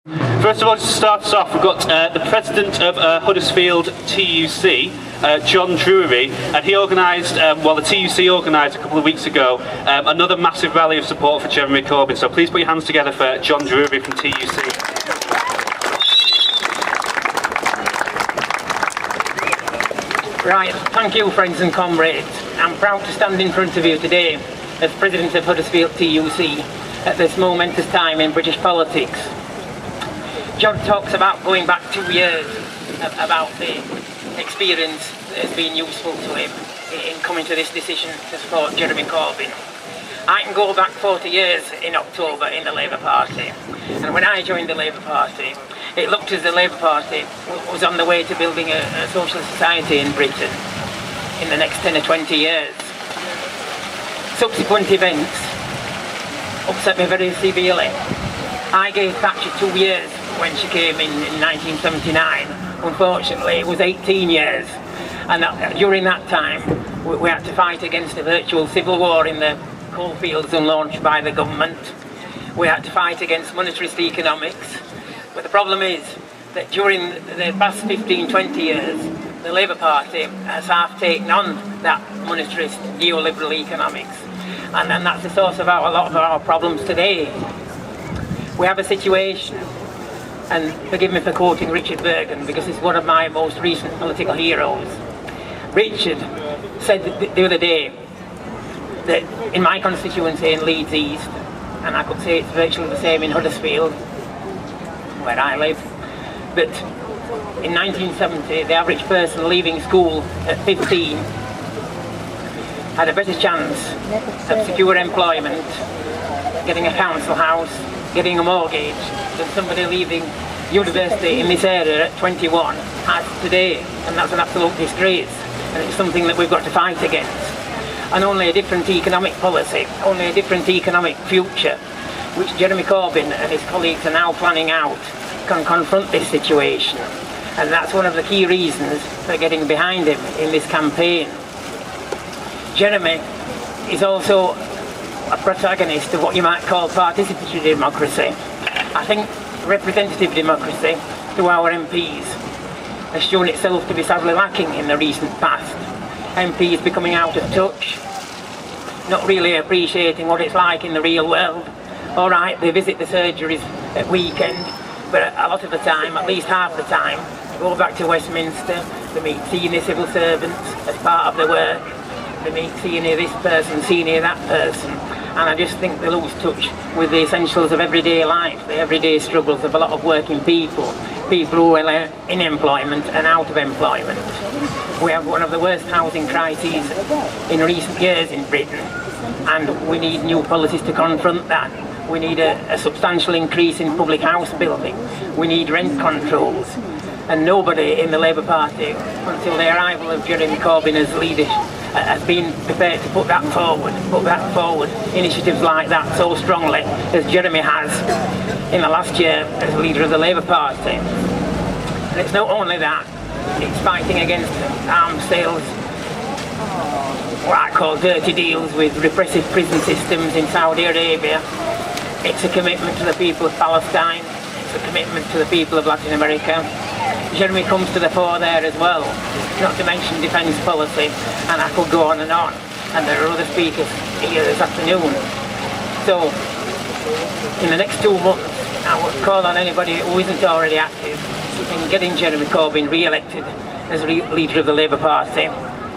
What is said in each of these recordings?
First of all, just to start us off, we've got the president of Huddersfield TUC, John Dury, and he organised, the TUC organised a couple of weeks ago, another massive rally of support for Jeremy Corbyn. So please put your hands together for John Dury from TUC. Right, thank you friends and comrades. I'm proud to stand in front of you today as President of Huddersfield TUC at this momentous time in British politics. John talks about going back 2 years, about the experience that has been useful to him in coming to this decision to support Jeremy Corbyn. I can go back 40 years in October in the Labour Party, and when I joined the Labour Party, it looked as the Labour Party was on the way to building a socialist society in Britain in the next 10 or 20 years. Subsequent events upset me very severely. I gave Thatcher 2 years when she came in 1979. Unfortunately, it was 18 years. And during that time, we had to fight against a virtual civil war in the coalfields unlaunched by the government. We had to fight against monetarist economics. But the problem is that during the past 15-20 years, the Labour Party has half taken on that monetarist neoliberal economics. And that's the source of a lot of our problems today. We have a situation, and forgive me for quoting Richard Bergen because it's one of my most recent political heroes. Richard said the other day that in my constituency in Leeds East, and I could say it's virtually the same in Huddersfield, where I live, but in 1970 the average person leaving school at 15 had a better chance of secure employment, getting a council house, getting a mortgage than somebody leaving university in this area at 21 has today, and that's an absolute disgrace, and it's something that we've got to fight against. And only a different economic policy, only a different economic future, which Jeremy Corbyn and his colleagues are now planning out, can confront this situation. And that's one of the key reasons for getting behind him in this campaign. Jeremy is also a protagonist of what you might call participatory democracy. I think representative democracy through our MPs has shown itself to be sadly lacking in the recent past. MPs becoming out of touch, not really appreciating what it's like in the real world. All right, they visit the surgeries at weekend, but a lot of the time, at least half the time, go back to Westminster, they meet senior civil servants as part of their work, they meet senior this person, senior that person, and I just think they lose touch with the essentials of everyday life, the everyday struggles of a lot of working people, people who are in employment and out of employment. We have one of the worst housing crises in recent years in Britain, and we need new policies to confront that. We need a substantial increase in public house building. We need rent controls. And nobody in the Labour Party, until the arrival of Jeremy Corbyn as leader, has been prepared to put that forward, initiatives like that so strongly as Jeremy has in the last year as leader of the Labour Party. And it's not only that, it's fighting against arms sales, what I call dirty deals with repressive prison systems in Saudi Arabia. It's a commitment to the people of Palestine, it's a commitment to the people of Latin America. Jeremy comes to the fore there as well, not to mention defence policy, and I could go on, and there are other speakers here this afternoon. So, in the next 2 months, I would call on anybody who isn't already active in getting Jeremy Corbyn re-elected as leader of the Labour Party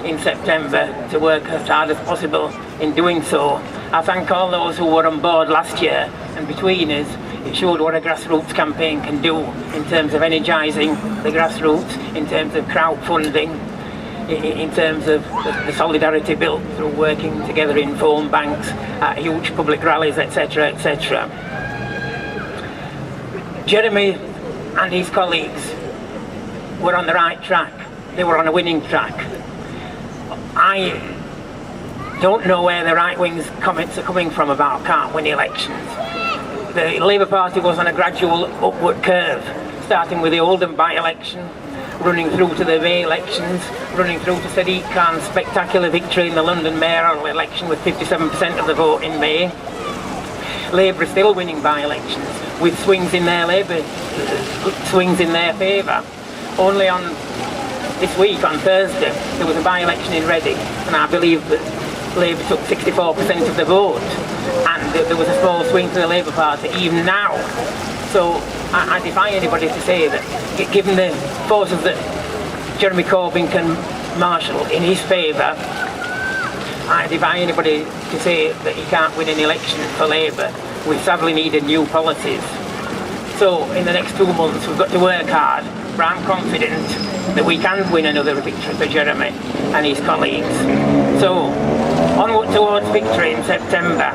in September to work as hard as possible in doing so. I thank all those who were on board last year, and between us it showed what a grassroots campaign can do in terms of energising the grassroots, in terms of crowdfunding, in terms of the solidarity built through working together in phone banks, at huge public rallies, etc, etc. Jeremy and his colleagues were on the right track. They were on a winning track. I don't know where the right-wing's comments are coming from about can't win elections. The Labour Party was on a gradual upward curve, starting with the Oldham by-election, running through to the May elections, running through to Sadiq Khan's spectacular victory in the London mayoral election with 57% of the vote in May, Labour are still winning by-elections with swings in their favour. Only on this week, on Thursday, there was a by-election in Reading, and I believe that Labour took 64% of the vote, and there was a small swing to the Labour Party even now. So I defy anybody to say that, given the forces that Jeremy Corbyn can marshal in his favour, I defy anybody to say that he can't win an election for Labour. We sadly needed new policies. So in the next 2 months we've got to work hard, but I'm confident that we can win another victory for Jeremy and his colleagues. So onward towards victory in September.